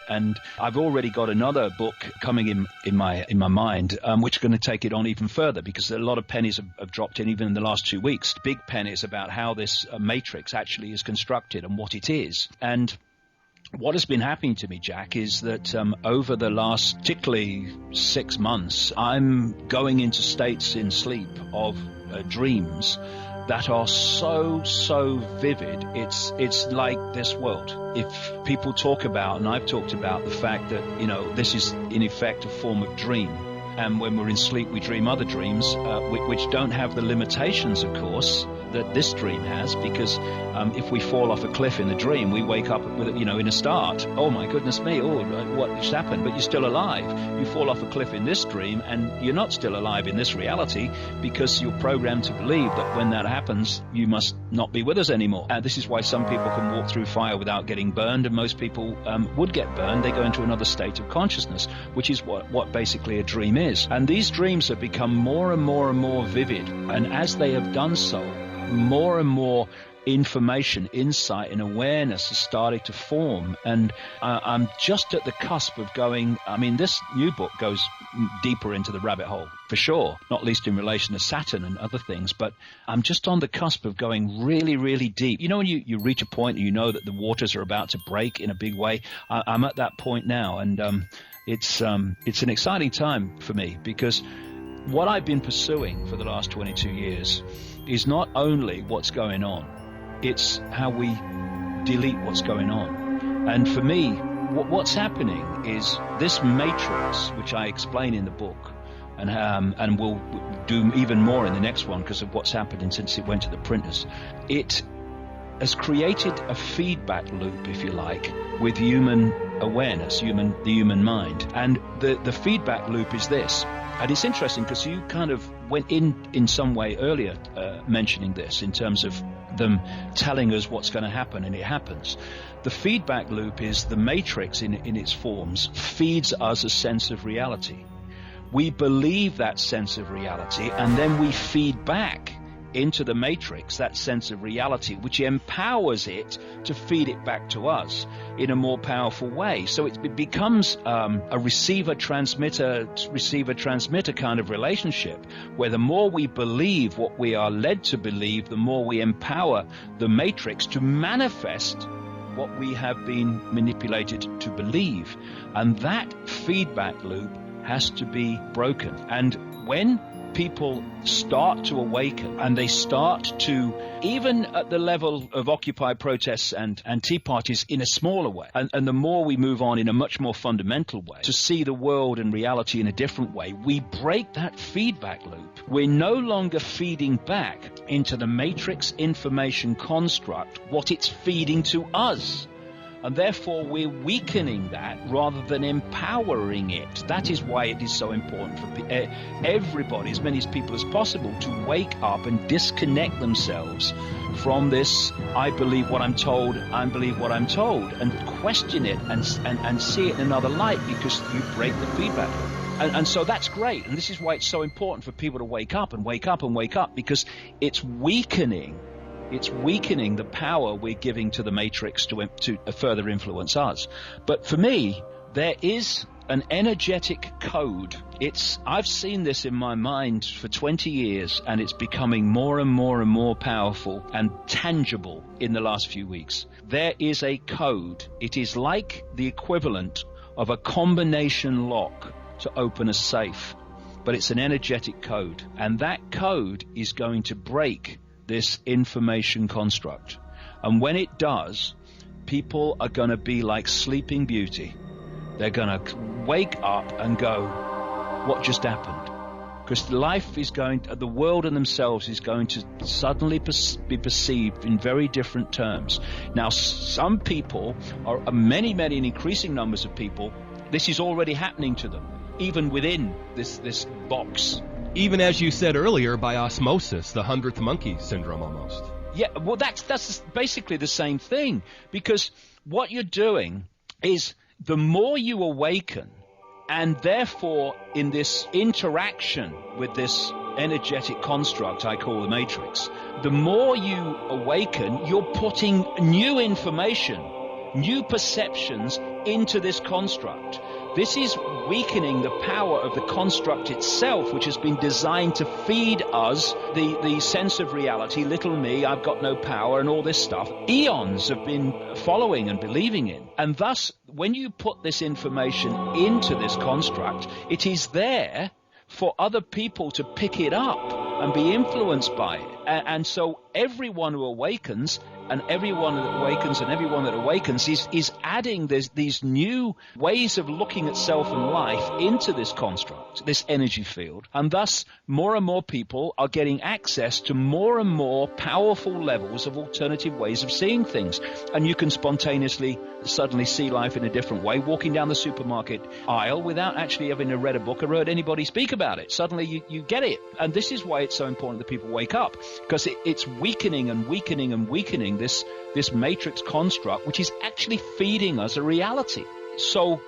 And I've already got another book coming in my mind, which is going to take it on even further, because a lot of pennies have dropped in even in the last 2 weeks. Big pennies about how this matrix actually is constructed and what it is. And what has been happening to me, Jack, is that over the last particularly 6 months, I'm going into states in sleep of dreams that are so vivid. It's like this world. If people talk about, and I've talked about the fact that, this is in effect a form of dream. And when we're in sleep, we dream other dreams, which don't have the limitations, of course, that this dream has, because if we fall off a cliff in the dream, we wake up with, in a start. Oh my goodness me! Oh, what just happened? But you're still alive. You fall off a cliff in this dream, and you're not still alive in this reality, because you're programmed to believe that when that happens, you must not be with us anymore. And this is why some people can walk through fire without getting burned, and most people would get burned. They go into another state of consciousness, which is what basically a dream is. And these dreams have become more and more and more vivid, and as they have done so, more and more information, insight, and awareness has started to form. And I'm just at the cusp of going, this new book goes deeper into the rabbit hole, for sure, not least in relation to Saturn and other things, but I'm just on the cusp of going really, really deep. When you reach a point and you know that the waters are about to break in a big way, I'm at that point now, and it's an exciting time for me, because what I've been pursuing for the last 22 years is not only what's going on, it's how we delete what's going on. And for me, what's happening is this matrix, which I explain in the book, and we'll do even more in the next one because of what's happening since it went to the printers. It has created a feedback loop, if you like, with human awareness, the human mind. And the feedback loop is this. And it's interesting because you kind of went in some way earlier mentioning this in terms of them telling us what's going to happen, and it happens. The feedback loop is the matrix in its forms feeds us a sense of reality. We believe that sense of reality, and then we feed back into the matrix that sense of reality, which empowers it to feed it back to us in a more powerful way. So it becomes a receiver-transmitter kind of relationship, where the more we believe what we are led to believe, the more we empower the matrix to manifest what we have been manipulated to believe. And that feedback loop has to be broken. And when people start to awaken, and they start to, even at the level of Occupy protests and tea parties, in a smaller way, and the more we move on in a much more fundamental way to see the world and reality in a different way, we break that feedback loop. We're no longer feeding back into the matrix information construct what it's feeding to us. And therefore, we're weakening that rather than empowering it. That is why it is so important for everybody, as many people as possible, to wake up and disconnect themselves from this, I believe what I'm told, I believe what I'm told, and question it and see it in another light, because you break the feedback. And so that's great. And this is why it's so important for people to wake up and wake up and wake up, because it's weakening the power we're giving to the matrix to further influence us. But for me, there is an energetic code. I've seen this in my mind for 20 years, and it's becoming more and more and more powerful and tangible in the last few weeks. There is a code. It is like the equivalent of a combination lock to open a safe, but it's an energetic code. And that code is going to break this information construct. And when it does, people are going to be like Sleeping Beauty. They're going to wake up and go, what just happened? Because the world and themselves is going to suddenly be perceived in very different terms. Now, some people, many and increasing numbers of people, this is already happening to them, even within this box. Even as you said earlier, by osmosis, the 100th monkey syndrome almost. Yeah, well, that's basically the same thing, because what you're doing is the more you awaken, and therefore in this interaction with this energetic construct I call the matrix, the more you awaken, you're putting new information new perceptions into this construct. This is weakening the power of the construct itself, which has been designed to feed us the sense of reality, little me, I've got no power, and all this stuff. Eons have been following and believing in. And thus, when you put this information into this construct, it is there for other people to pick it up and be influenced by it. And so everyone who awakens, and everyone that awakens is adding these new ways of looking at self and life into this construct, this energy field. And thus, more and more people are getting access to more and more powerful levels of alternative ways of seeing things. And you can spontaneously suddenly see life in a different way, walking down the supermarket aisle without actually having read a book or heard anybody speak about it. Suddenly you get it. And this is why it's so important that people wake up, because it's weakening and weakening and weakening this matrix construct, which is actually feeding us a reality. So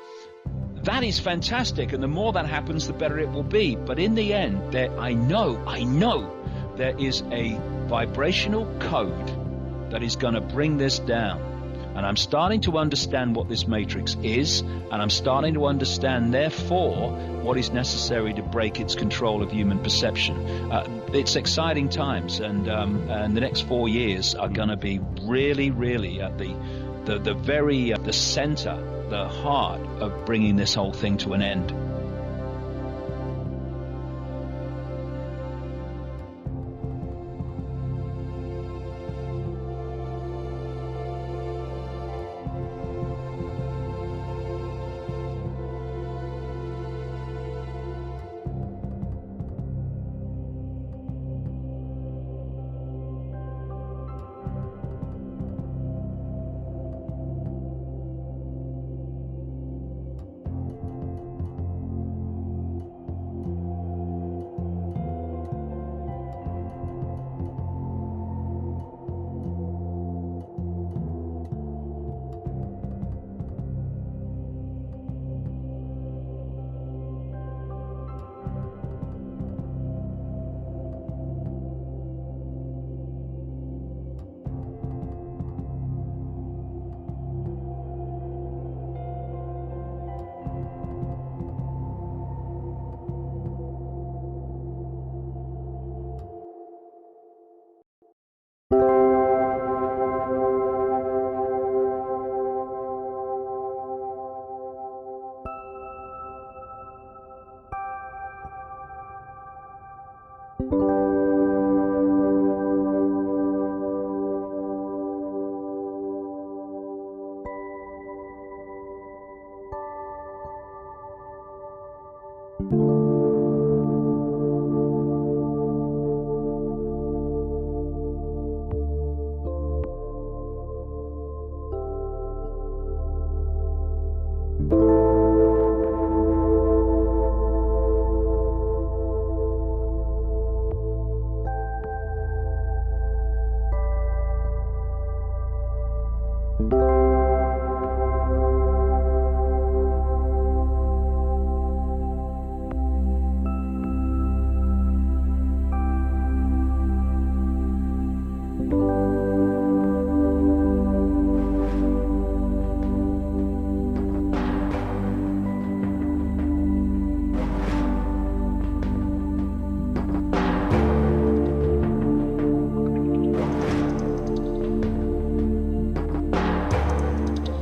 that is fantastic, and the more that happens, the better it will be. But in the end, I know there is a vibrational code that is going to bring this down. And I'm starting to understand what this matrix is, and I'm starting to understand, therefore, what is necessary to break its control of human perception. It's exciting times, and the next 4 years are going to be really, really at the center, the heart of bringing this whole thing to an end.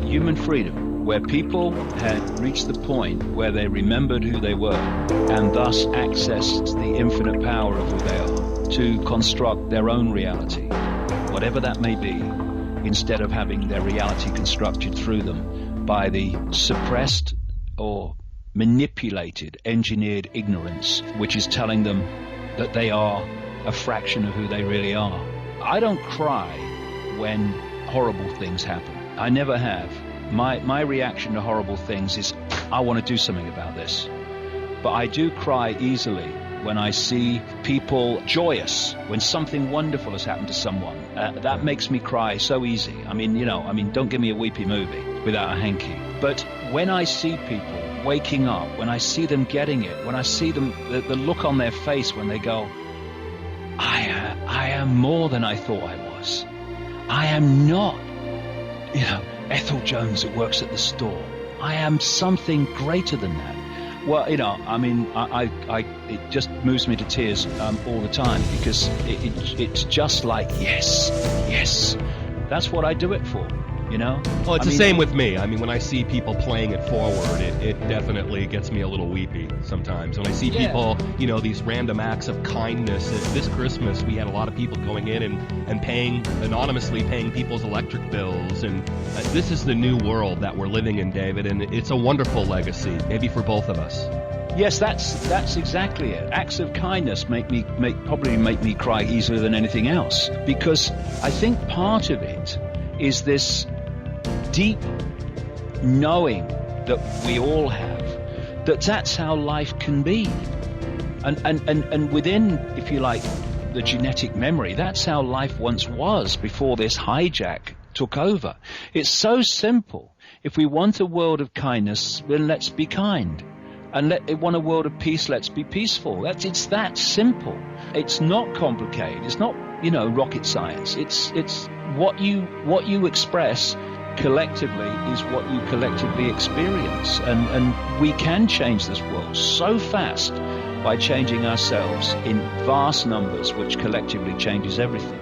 Human freedom, where people had reached the point where they remembered who they were and thus accessed the infinite power of who they are to construct their own reality, whatever that may be, instead of having their reality constructed through them by the suppressed or manipulated, engineered ignorance, which is telling them that they are a fraction of who they really are. I don't cry when horrible things happen. I never have. My reaction to horrible things is, I want to do something about this. But I do cry easily when I see people joyous, when something wonderful has happened to someone. That makes me cry so easy. I mean, don't give me a weepy movie without a hanky. But when I see people waking up, when I see them getting it, when I see them, the look on their face when they go, I am more than I thought I was. I am not, Ethel Jones that works at the store. I am something greater than that. Well, you know, I mean, it just moves me to tears all the time, because it's just like, yes, that's what I do it for, you know? Well, it's the same with me. I mean, when I see people playing it forward, it definitely gets me a little weepy sometimes. When I see people, you know, these random acts of kindness. This Christmas, we had a lot of people going in and anonymously paying people's electric bills. And this is the new world that we're living in, David, and it's a wonderful legacy, maybe for both of us. Yes, that's exactly it. Acts of kindness probably make me cry easier than anything else, because I think part of it is this deep knowing that we all have, that's how life can be, and within, if you like, the genetic memory, that's how life once was before this hijack took over. It's so simple. If we want a world of kindness, then let's be kind. And want a world of peace, let's be peaceful. It's that simple. It's not complicated. It's not, you know, rocket science. It's what you express collectively is what you collectively experience. And we can change this world so fast by changing ourselves in vast numbers, which collectively changes everything.